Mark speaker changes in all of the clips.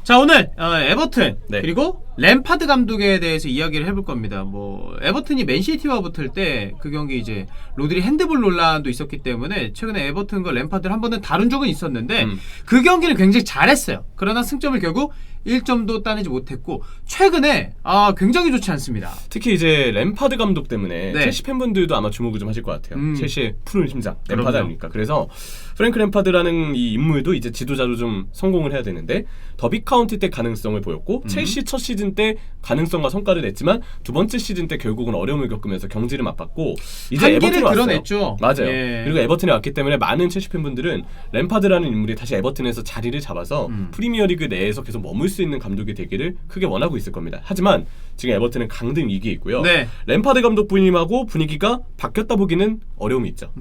Speaker 1: 자, 오늘 에버튼
Speaker 2: 네.
Speaker 1: 그리고 램파드 감독에 대해서 이야기를 해볼 겁니다. 뭐 에버튼이 맨시티와 붙을 때 그 경기 이제 로드리 핸드볼 논란도 있었기 때문에 최근에 에버튼과 램파드를 한 번은 다룬 적은 있었는데 그 경기는 굉장히 잘했어요. 그러나 승점을 결국 1점도 따내지 못했고 최근에 굉장히 좋지 않습니다.
Speaker 2: 특히 이제 램파드 감독 때문에
Speaker 1: 네.
Speaker 2: 첼시 팬분들도 아마 주목을 좀 하실 것 같아요. 첼시의 푸른 심장 램파드
Speaker 1: 그럼요.
Speaker 2: 아닙니까? 그래서 프랭크 램파드라는 이 인물도 이제 지도자로 좀 성공을 해야 되는데 더비 카운티 때 가능성을 보였고 첼시 첫 시즌 때 가능성과 성과를 냈지만 두 번째 시즌 때 결국은 어려움을 겪으면서 경지를 맛봤고 이제
Speaker 1: 한계를
Speaker 2: 에버튼에 왔어요.
Speaker 1: 드러냈죠.
Speaker 2: 맞아요.
Speaker 1: 예.
Speaker 2: 그리고 에버튼에 왔기 때문에 많은 첼시 팬분들은 램파드라는 인물이 다시 에버튼에서 자리를 잡아서 프리미어리그 내에서 계속 머물 수 있는 감독이 되기를 크게 원하고 있을 겁니다. 하지만 지금 에버튼은 강등 위기에 있고요.
Speaker 1: 네.
Speaker 2: 램파드 감독 부임하고 분위기가 바뀌었다 보기는 어려움이 있죠.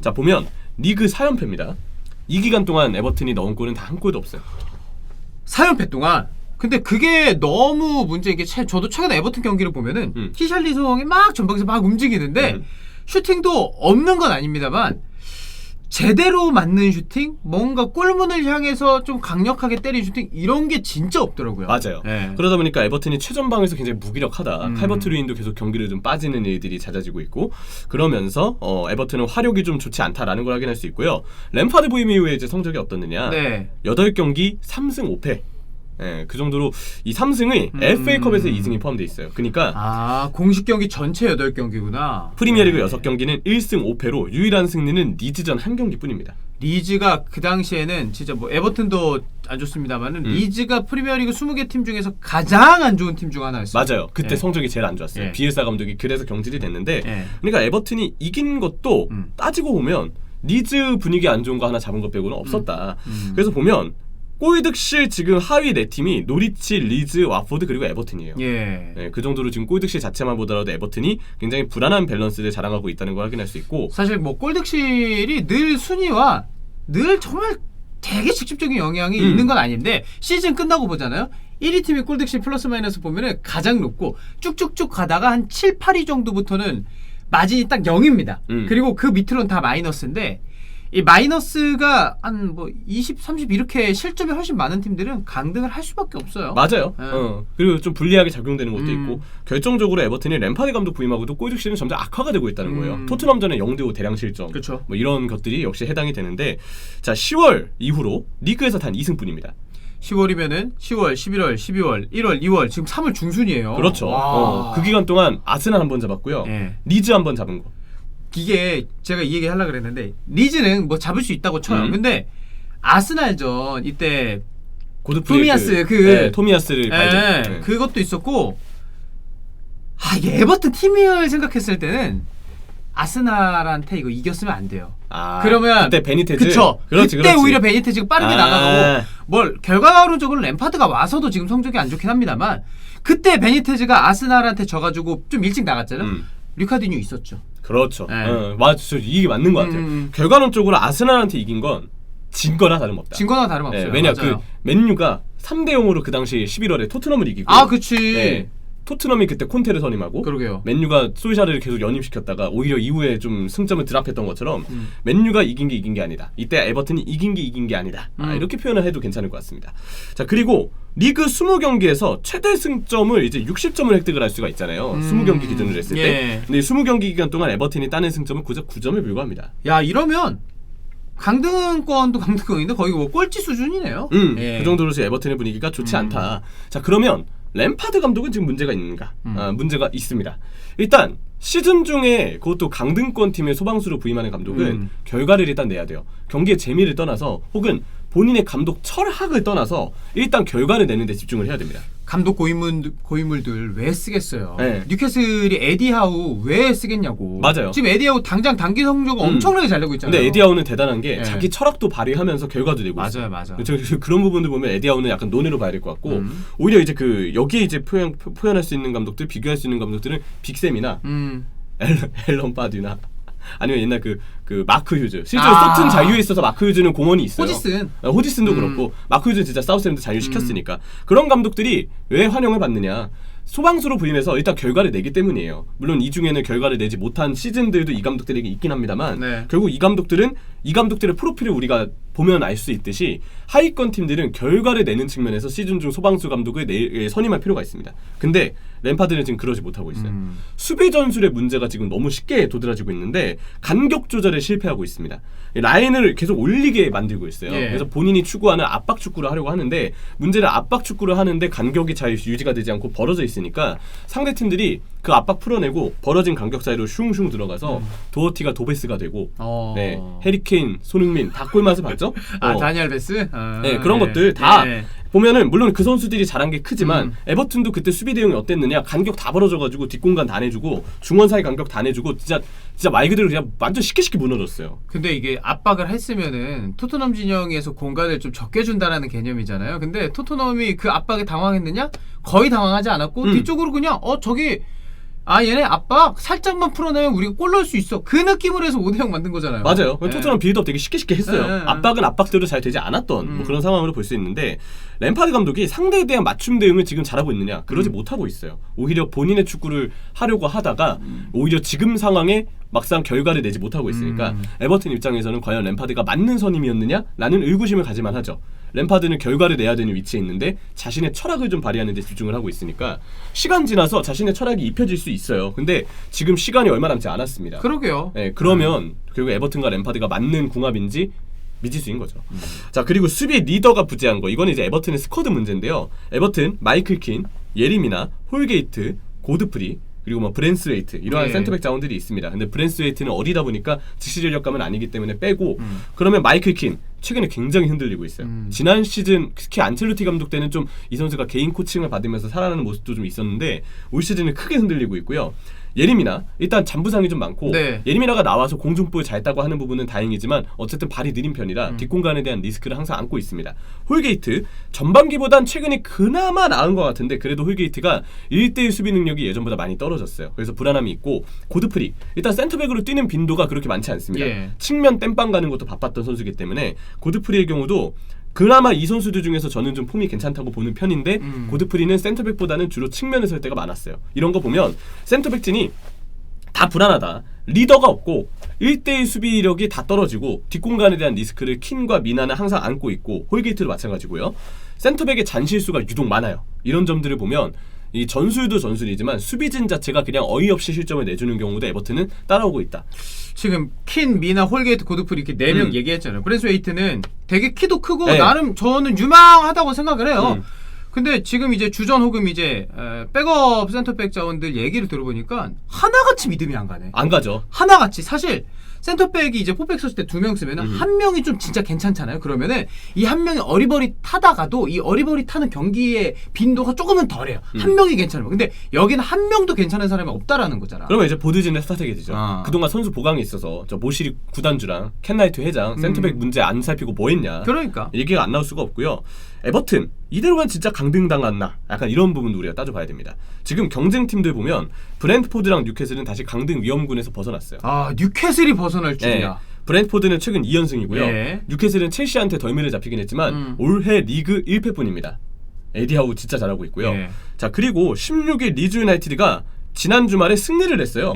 Speaker 2: 자, 보면 리그 4연패입니다. 이 기간 동안 에버튼이 넣은 골은 다 한 골도 없어요.
Speaker 1: 4연패 동안. 근데 그게 너무 문제인 게 저도 최근에 에버튼 경기를 보면은 히샬리송이 막 전방에서 막 움직이는데 슈팅도 없는 건 아닙니다만 제대로 맞는 슈팅, 뭔가 골문을 향해서 좀 강력하게 때린 슈팅 이런 게 진짜 없더라고요.
Speaker 2: 맞아요.
Speaker 1: 네.
Speaker 2: 그러다 보니까 에버튼이 최전방에서 굉장히 무기력하다. 칼버트 루인도 계속 경기를 좀 빠지는 일들이 잦아지고 있고 그러면서 에버튼은 화력이 좀 좋지 않다라는 걸 확인할 수 있고요. 램파드 부임 이후에 이제 성적이 어떻느냐?
Speaker 1: 네.
Speaker 2: 8경기 3승 5패. 예, 그 정도로 이 3승의 FA컵에서 2승이 포함되어 있어요. 그러니까
Speaker 1: 공식 경기 전체 8경기구나.
Speaker 2: 프리미어리그 6경기는 1승 5패로 유일한 승리는 리즈전 1경기뿐입니다.
Speaker 1: 리즈가 그 당시에는 진짜 뭐 에버튼도 안 좋습니다만은 리즈가 프리미어리그 20개 팀 중에서 가장 안 좋은 팀 중 하나였어요.
Speaker 2: 맞아요. 그때
Speaker 1: 예.
Speaker 2: 성적이 제일 안 좋았어요.
Speaker 1: 예.
Speaker 2: 비엘사 감독이 그래서 경질이 됐는데
Speaker 1: 예.
Speaker 2: 그러니까 에버튼이 이긴 것도 따지고 보면 리즈 분위기 안 좋은 거 하나 잡은 것 빼고는 없었다. 그래서 보면 골득실 지금 하위 4팀이 노리치, 리즈, 와포드 그리고 에버튼이에요.
Speaker 1: 예.
Speaker 2: 네, 그 정도로 지금 골득실 자체만 보더라도 에버튼이 굉장히 불안한 밸런스를 자랑하고 있다는 걸 확인할 수 있고
Speaker 1: 사실 뭐 골득실이 늘 순위와 늘 정말 되게 직접적인 영향이 있는 건 아닌데 시즌 끝나고 보잖아요. 1위 팀이 골득실 플러스 마이너스 보면은 가장 높고 쭉쭉쭉 가다가 한 7, 8위 정도부터는 마진이 딱 0입니다. 그리고 그 밑으로는 다 마이너스인데 이 마이너스가 한 뭐 20, 30 이렇게 실점이 훨씬 많은 팀들은 강등을 할 수밖에 없어요.
Speaker 2: 맞아요.
Speaker 1: 네.
Speaker 2: 그리고 좀 불리하게 작용되는 것도 있고 결정적으로 에버튼이 램파드 감독 부임하고도 골득실은 점점 악화가 되고 있다는 거예요. 토트넘전에 0대5 대량 실점
Speaker 1: 그쵸.
Speaker 2: 뭐 이런 것들이 역시 해당이 되는데 자 10월 이후로 리그에서 단 2승뿐입니다.
Speaker 1: 10월이면은 10월, 11월, 12월, 1월, 2월 지금 3월 중순이에요.
Speaker 2: 그렇죠. 그 기간 동안 아스날 한 번 잡았고요.
Speaker 1: 예.
Speaker 2: 리즈 한 번 잡은 거.
Speaker 1: 이게 제가 이 얘기 하려고 그랬는데 리즈는 뭐 잡을 수 있다고 쳐요. 근데 아스날전 이때 토미야스
Speaker 2: 토미야스를 발전. 네.
Speaker 1: 그것도 있었고 이게 에버튼 팀을 생각했을 때는 아스날한테 이거 이겼으면 안 돼요. 그러면
Speaker 2: 그때 베니테즈.
Speaker 1: 그쵸.
Speaker 2: 그렇지,
Speaker 1: 그때
Speaker 2: 그렇지.
Speaker 1: 오히려 베니테즈가 빠르게 나가고 뭘 결과론적으로 램파드가 와서도 지금 성적이 안 좋긴 합니다만 그때 베니테즈가 아스날한테 져가지고 좀 일찍 나갔잖아요. 류카디뉴 있었죠.
Speaker 2: 그렇죠.
Speaker 1: 네.
Speaker 2: 맞죠. 이게 맞는 것 같아요. 결과론적으로 아스날한테 이긴 건 진 거나 다름없다.
Speaker 1: 진 거나 다름없어요.
Speaker 2: 네, 왜냐
Speaker 1: 맞아요.
Speaker 2: 그 맨유가 3대 0으로 그 당시 11월에 토트넘을 이기고
Speaker 1: 그치.
Speaker 2: 네, 토트넘이 그때 콘테를 선임하고
Speaker 1: 그러게요.
Speaker 2: 맨유가 솔샤르를 계속 연임시켰다가 오히려 이후에 좀 승점을 드랍했던 것처럼 맨유가 이긴 게 아니다. 이때 에버튼이 이긴 게 아니다. 이렇게 표현을 해도 괜찮을 것 같습니다. 자, 그리고 리그 20경기에서 최대 승점을 이제 60점을 획득을 할 수가 있잖아요. 20경기 기준으로 했을 때. 근데 20경기 기간 동안 에버튼이 따낸 승점은 고작 9점에 불과합니다.
Speaker 1: 야, 이러면 강등권도 강등권인데 거의 뭐 꼴찌 수준이네요.
Speaker 2: 그 정도로 지금 에버튼의 분위기가 좋지 않다. 자, 그러면 램파드 감독은 지금 문제가 있는가? 문제가 있습니다. 일단 시즌 중에 그것도 강등권 팀의 소방수로 부임하는 감독은 결과를 일단 내야 돼요. 경기의 재미를 떠나서 혹은 본인의 감독 철학을 떠나서 일단 결과를 내는 데 집중을 해야 됩니다.
Speaker 1: 감독 고인물들 왜 쓰겠어요?
Speaker 2: 네.
Speaker 1: 뉴캐슬이 에디 하우 왜 쓰겠냐고.
Speaker 2: 맞아요.
Speaker 1: 지금 에디 하우 당장 단기 성적 엄청나게 잘 내고 있잖아요.
Speaker 2: 근데 에디 하우는 대단한 게
Speaker 1: 네.
Speaker 2: 자기 철학도 발휘하면서 결과도 내고 있어요.
Speaker 1: 맞아요.
Speaker 2: 그런 부분들 보면 에디 하우는 약간 논외로 봐야 될 것 같고 오히려 이제 여기에 이제 표현할 수 있는 감독들, 비교할 수 있는 감독들은 빅샘이나 앨런 바듀나 아니면 옛날 그 마크 휴즈. 실제로 소튼 자유에 있어서 마크 휴즈는 공헌이 있어요. 호지슨도 그렇고 마크 휴즈는 진짜 사우스햄도 자유시켰으니까 그런 감독들이 왜 환영을 받느냐. 소방수로 부임해서 일단 결과를 내기 때문이에요. 물론 이 중에는 결과를 내지 못한 시즌들도 이 감독들에게 있긴 합니다만 결국 이 감독들의 프로필을 우리가 보면 알 수 있듯이 하위권 팀들은 결과를 내는 측면에서 시즌 중 소방수 감독을 선임할 필요가 있습니다. 근데 램파드는 지금 그러지 못하고 있어요. 수비 전술의 문제가 지금 너무 쉽게 도드라지고 있는데 간격 조절에 실패하고 있습니다. 라인을 계속 올리게 만들고 있어요.
Speaker 1: 예.
Speaker 2: 그래서 본인이 추구하는 압박 축구를 하려고 하는데 문제는 압박 축구를 하는데 간격이 잘 유지가 되지 않고 벌어져 있으니까 상대 팀들이 그 압박 풀어내고 벌어진 간격 사이로 슝슝 들어가서 도어티가 도베스가 되고 네, 해리케인, 손흥민 다 골맛을 봤죠?
Speaker 1: 다니엘 베스?
Speaker 2: 네, 그런 것들 다 보면은 물론 그 선수들이 잘한 게 크지만 에버튼도 그때 수비 대응이 어땠느냐 간격 다 벌어져가지고 뒷공간 다 내주고 중원 사이 간격 다 내주고 진짜 말 그대로 그냥 완전 쉽게 무너졌어요.
Speaker 1: 근데 이게 압박을 했으면은 토트넘 진영에서 공간을 좀 적게 준다라는 개념이잖아요. 근데 토트넘이 그 압박에 당황했느냐? 거의 당황하지 않았고 뒤쪽으로 그냥 저기 얘네 압박 살짝만 풀어내면 우리가 골 넣을 수 있어. 그 느낌으로 해서 5대0 만든 거잖아요.
Speaker 2: 맞아요. 토트넘 빌드업 되게 쉽게 했어요.
Speaker 1: 네.
Speaker 2: 압박은 압박대로 잘 되지 않았던 뭐 그런 상황으로 볼 수 있는데 램파드 감독이 상대에 대한 맞춤 대응을 지금 잘하고 있느냐? 그러지 못하고 있어요. 오히려 본인의 축구를 하려고 하다가 오히려 지금 상황에 막상 결과를 내지 못하고 있으니까 에버튼 입장에서는 과연 램파드가 맞는 선임이었느냐? 라는 의구심을 가지만 하죠. 램파드는 결과를 내야 되는 위치에 있는데 자신의 철학을 좀 발휘하는 데 집중을 하고 있으니까 시간 지나서 자신의 철학이 입혀질 수 있어요. 근데 지금 시간이 얼마 남지 않았습니다.
Speaker 1: 그러게요.
Speaker 2: 네, 그러면 결국 에버튼과 램파드가 맞는 궁합인지 미지수인 거죠. 자, 그리고 수비 리더가 부재한 거. 이건 이제 에버튼의 스쿼드 문제인데요. 에버튼, 마이클 킨, 예리미나, 홀게이트, 고드프리 그리고 뭐 브랜스웨이트 이러한 센터백 자원들이 있습니다. 근데 브랜스웨이트는 어리다 보니까 즉시 전력감은 아니기 때문에 빼고 그러면 마이클 킨 최근에 굉장히 흔들리고 있어요. 지난 시즌 특히 안첼로티 감독 때는 좀 이 선수가 개인 코칭을 받으면서 살아나는 모습도 좀 있었는데 올 시즌은 크게 흔들리고 있고요. 예리미나 일단 잔부상이 좀 많고 예리미나가 나와서 공중볼 잘 따고 하는 부분은 다행이지만 어쨌든 발이 느린 편이라 뒷공간에 대한 리스크를 항상 안고 있습니다. 홀게이트 전반기보단 최근에 그나마 나은 것 같은데 그래도 홀게이트가 1대1 수비 능력이 예전보다 많이 떨어졌어요. 그래서 불안함이 있고 고드프리 일단 센터백으로 뛰는 빈도가 그렇게 많지 않습니다. 측면 땜빵 가는 것도 바빴던 선수이기 때문에 고드프리의 경우도 그나마 이 선수들 중에서 저는 좀 폼이 괜찮다고 보는 편인데 고드프리는 센터백보다는 주로 측면에 설 때가 많았어요. 이런 거 보면 센터백진이 다 불안하다. 리더가 없고 1대1 수비력이 다 떨어지고 뒷공간에 대한 리스크를 킨과 미나는 항상 안고 있고 홀게이트도 마찬가지고요. 센터백의 잔실수가 유독 많아요. 이런 점들을 보면 이 전술도 전술이지만 수비진 자체가 그냥 어이없이 실점을 내주는 경우도 에버튼은 따라오고 있다.
Speaker 1: 지금 킨, 미나, 홀게이트, 고드프리 이렇게 4명 얘기했잖아요. 브랜스웨이트는 되게 키도 크고 나름 저는 유망하다고 생각을 해요. 근데 지금 이제 주전 혹은 이제 백업 센터백 자원들 얘기를 들어보니까 하나같이 믿음이 안 가네.
Speaker 2: 안 가죠.
Speaker 1: 하나같이 사실 센터백이 이제 포백 썼을 때 2명 쓰면은 한 명이 좀 진짜 괜찮잖아요. 그러면은 이 한 명이 어리버릿하다가도 이 어리버릿하는 경기의 빈도가 조금은 덜해요. 한 명이 괜찮으면. 근데 여기는 한 명도 괜찮은 사람이 없다라는 거잖아.
Speaker 2: 그러면 이제 보드진의 스트라테기죠. 그동안 선수 보강이 있어서 저 모시리 구단주랑 켄나이트 회장 센터백 문제 안 살피고 뭐 했냐.
Speaker 1: 그러니까
Speaker 2: 얘기가 안 나올 수가 없고요. 에버튼 이대로만 진짜 강등당했나 약간 이런 부분도 우리가 따져봐야 됩니다. 지금 경쟁팀들 보면 브랜트포드랑 뉴캐슬은 다시 강등 위험군에서 벗어났어요.
Speaker 1: 뉴캐슬이 벗어날 줄이야.
Speaker 2: 브랜트포드는 최근 2연승이고요. 뉴캐슬은 첼시한테 덜미를 잡히긴 했지만 올해 리그 1패뿐입니다. 에디하우 진짜 잘하고 있고요. 자, 그리고 16일 리즈 유나이티드가 지난 주말에 승리를 했어요.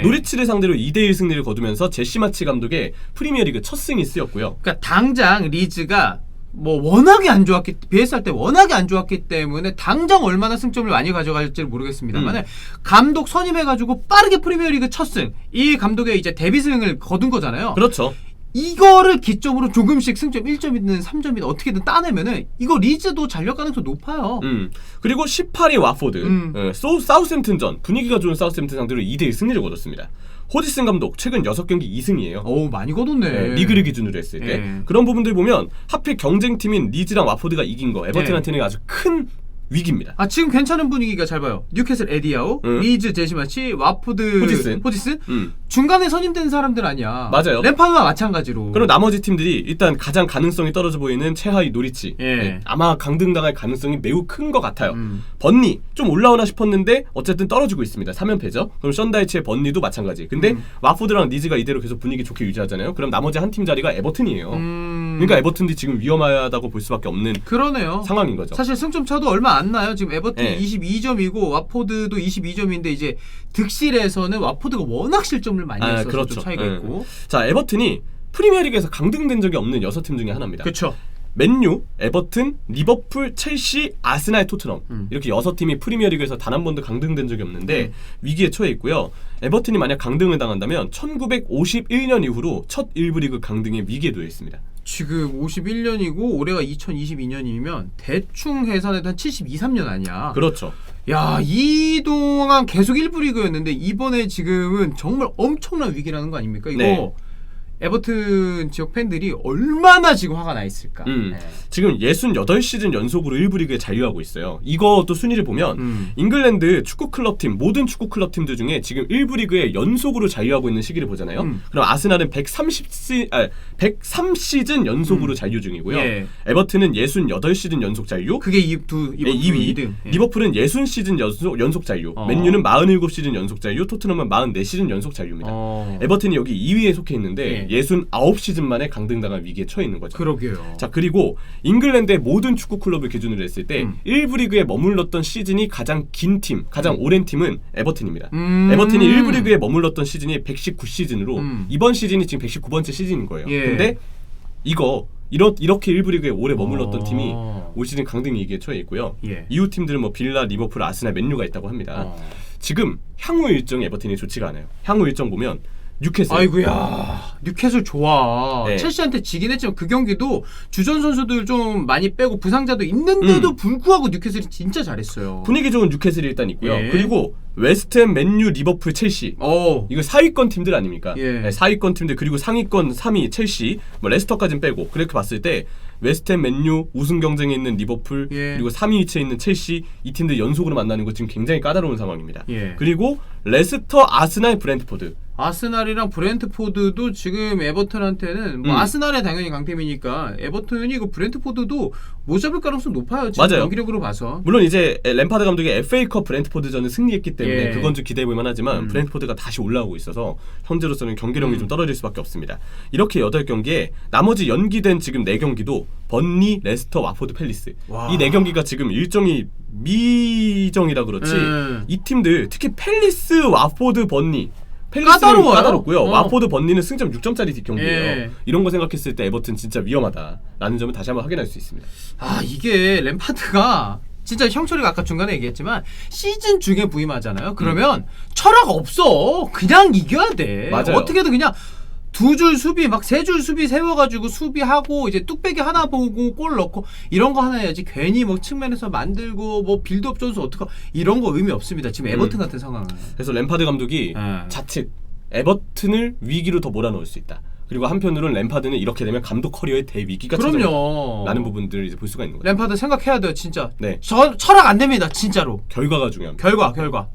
Speaker 2: 노리치를 상대로 2대1 승리를 거두면서 제시 마치 감독의 프리미어리그 첫 승이 쓰였고요.
Speaker 1: 그러니까 당장 리즈가 뭐 워낙에 안 좋았기 BS 할 때 워낙에 안 좋았기 때문에 당장 얼마나 승점을 많이 가져갈지는 모르겠습니다만 감독 선임해가지고 빠르게 프리미어리그 첫 승, 이 감독의 이제 데뷔승을 거둔 거잖아요.
Speaker 2: 그렇죠.
Speaker 1: 이거를 기점으로 조금씩 승점 1점이든 3점이든 어떻게든 따내면은 이거 리즈도 잔력 가능성 높아요.
Speaker 2: 그리고 18위 와포드, 사우샘튼전 분위기가 좋은 사우샘튼 상대로 2대1 승리를 거뒀습니다. 호지슨 감독 최근 6경기 2승이에요.
Speaker 1: 오, 많이 거뒀네.
Speaker 2: 리그를 기준으로 했을 때. 그런 부분들 보면 하필 경쟁팀인 리즈랑 와포드가 이긴 거 에버튼한테는 아주 큰 위기입니다.
Speaker 1: 지금 괜찮은 분위기가 잘 봐요. 뉴캐슬 에디아우, 리즈 제시마치, 와포드 호지슨. 중간에 선임된 사람들 아니야.
Speaker 2: 맞아요.
Speaker 1: 램파드와 마찬가지로.
Speaker 2: 그럼 나머지 팀들이 일단 가장 가능성이 떨어져 보이는 최하위 노리치. 아마 강등당할 가능성이 매우 큰 것 같아요. 번니 좀 올라오나 싶었는데 어쨌든 떨어지고 있습니다. 3연패죠. 그럼 션다이치의 번니도 마찬가지. 근데 와포드랑 리즈가 이대로 계속 분위기 좋게 유지하잖아요. 그럼 나머지 한 팀 자리가 에버튼이에요. 그러니까 에버튼이 지금 위험하다고 볼 수밖에 없는 상황인 거죠.
Speaker 1: 사실 승점 차도 얼마 안 나요. 지금 에버튼이 22점이고 와포드도 22점인데 이제 득실에서는 와포드가 워낙 실점을 많이 했어서 좀 차이가 있고.
Speaker 2: 자, 에버튼이 프리미어리그에서 강등된 적이 없는 6팀 중에 하나입니다.
Speaker 1: 그렇죠.
Speaker 2: 맨유, 에버튼, 리버풀, 첼시, 아스날, 토트넘 이렇게 6팀이 프리미어리그에서 단 한 번도 강등된 적이 없는데 위기에 처해 있고요. 에버튼이 만약 강등을 당한다면 1951년 이후로 첫 1부 리그 강등의 위기에 놓여 있습니다.
Speaker 1: 지금 51년이고 올해가 2022년이면 대충 해산해도 한 72, 3년 아니야.
Speaker 2: 그렇죠.
Speaker 1: 야, 이 동안 계속 1부 리그였는데 이번에 지금은 정말 엄청난 위기라는 거 아닙니까? 이거
Speaker 2: 네.
Speaker 1: 에버튼 지역 팬들이 얼마나 지금 화가 나 있을까. 네.
Speaker 2: 지금 68시즌 연속으로 1부 리그에 잔류하고 있어요. 이것도 순위를 보면 잉글랜드 축구 클럽팀 모든 축구 클럽팀들 중에 지금 1부 리그에 연속으로 잔류하고 있는 시기를 보잖아요. 그럼 아스날은 103시즌 연속으로 잔류 중이고요.
Speaker 1: 예.
Speaker 2: 에버튼은 68시즌 연속 잔류.
Speaker 1: 그게
Speaker 2: 2위.
Speaker 1: 2등. 예.
Speaker 2: 리버풀은 60시즌 연속 잔류. 맨유는 47시즌 연속 잔류. 토트넘은 44시즌 연속 잔류입니다. 에버튼이 여기 2위에 속해 있는데 69시즌 만에 강등당한 위기에 처해 있는 거죠.
Speaker 1: 그러게요.
Speaker 2: 자, 그리고 잉글랜드의 모든 축구 클럽을 기준으로 했을 때 1부 리그에 머물렀던 시즌이 가장 긴 팀, 가장 오랜 팀은 에버튼입니다. 에버튼이 1부 리그에 머물렀던 시즌이 119시즌으로 이번 시즌이 지금 119번째 시즌인 거예요.
Speaker 1: 예.
Speaker 2: 근데 이렇게 1부 리그에 오래 머물렀던 팀이 올 시즌 강등 위기에 처해 있고요.
Speaker 1: 예.
Speaker 2: 이후 팀들은 뭐 빌라, 리버풀, 아스날, 맨유가 있다고 합니다. 지금 향후 일정 에버튼이 좋지가 않아요. 향후 일정 보면 뉴캐슬.
Speaker 1: 아이고야, 뉴캐슬 좋아.
Speaker 2: 네.
Speaker 1: 첼시한테 지긴 했지만 그 경기도 주전 선수들 좀 많이 빼고 부상자도 있는데도 불구하고 뉴캐슬이 진짜 잘했어요.
Speaker 2: 분위기 좋은 뉴캐슬이 일단 있고요.
Speaker 1: 예.
Speaker 2: 그리고 웨스트햄, 맨유, 리버풀, 첼시. 이거 4위권 팀들 아닙니까?
Speaker 1: 예.
Speaker 2: 네, 4위권 팀들 그리고 상위권 3위 첼시, 뭐 레스터까지는 빼고 그렇게 봤을 때 웨스트햄, 맨유, 우승 경쟁에 있는 리버풀,
Speaker 1: 예.
Speaker 2: 그리고 3위 위치에 있는 첼시 이 팀들 연속으로 만나는 거 지금 굉장히 까다로운 상황입니다.
Speaker 1: 예.
Speaker 2: 그리고 레스터, 아스날, 브렌트포드.
Speaker 1: 아스날이랑 브렌트포드도 지금 에버튼한테는 뭐 아스날에 당연히 강팀이니까 에버튼이 그 브렌트포드도 못 잡을 가능성 높아요. 지금
Speaker 2: 맞아요.
Speaker 1: 경기력으로 봐서.
Speaker 2: 물론 이제 램파드 감독이 FA컵 브렌트포드전을 승리했기 때문에
Speaker 1: 예.
Speaker 2: 그건 좀 기대해 볼 만하지만 브렌트포드가 다시 올라오고 있어서 현재로서는 경기력이 좀 떨어질 수밖에 없습니다. 이렇게 8경기에 나머지 연기된 지금 4경기도 번리, 레스터, 와포드, 팰리스
Speaker 1: 와.
Speaker 2: 이 4경기가 지금 일정이 미정이라 그렇지 이 팀들 특히 팰리스, 와포드, 번리 팰리스는 까다롭고요. 와포드, 번리는 승점 6점짜리 경기예요.
Speaker 1: 예.
Speaker 2: 이런 거 생각했을 때 에버튼 진짜 위험하다라는 점을 다시 한번 확인할 수 있습니다.
Speaker 1: 아, 이게 램파드가 진짜 형철이가 아까 중간에 얘기했지만 시즌 중에 부임하잖아요. 그러면 철학 없어. 그냥 이겨야 돼.
Speaker 2: 맞아요.
Speaker 1: 어떻게든 그냥 2줄 수비 막 3줄 수비 세워가지고 수비하고 이제 뚝배기 하나 보고 골 넣고 이런 거 하나 해야지. 괜히 뭐 측면에서 만들고 뭐 빌드업 전수 어떡하 이런 거 의미 없습니다. 지금 에버튼 같은 상황은.
Speaker 2: 그래서 램파드 감독이 자칫 에버튼을 위기로 더 몰아넣을 수 있다. 그리고 한편으로는 램파드는 이렇게 되면 감독 커리어의 대위기가 찾아온다라는 부분들을 이제 볼 수가 있는 거죠.
Speaker 1: 램파드 생각해야 돼요, 진짜.
Speaker 2: 네.
Speaker 1: 철학 안 됩니다, 진짜로.
Speaker 2: 결과가 중요합니다.
Speaker 1: 결과.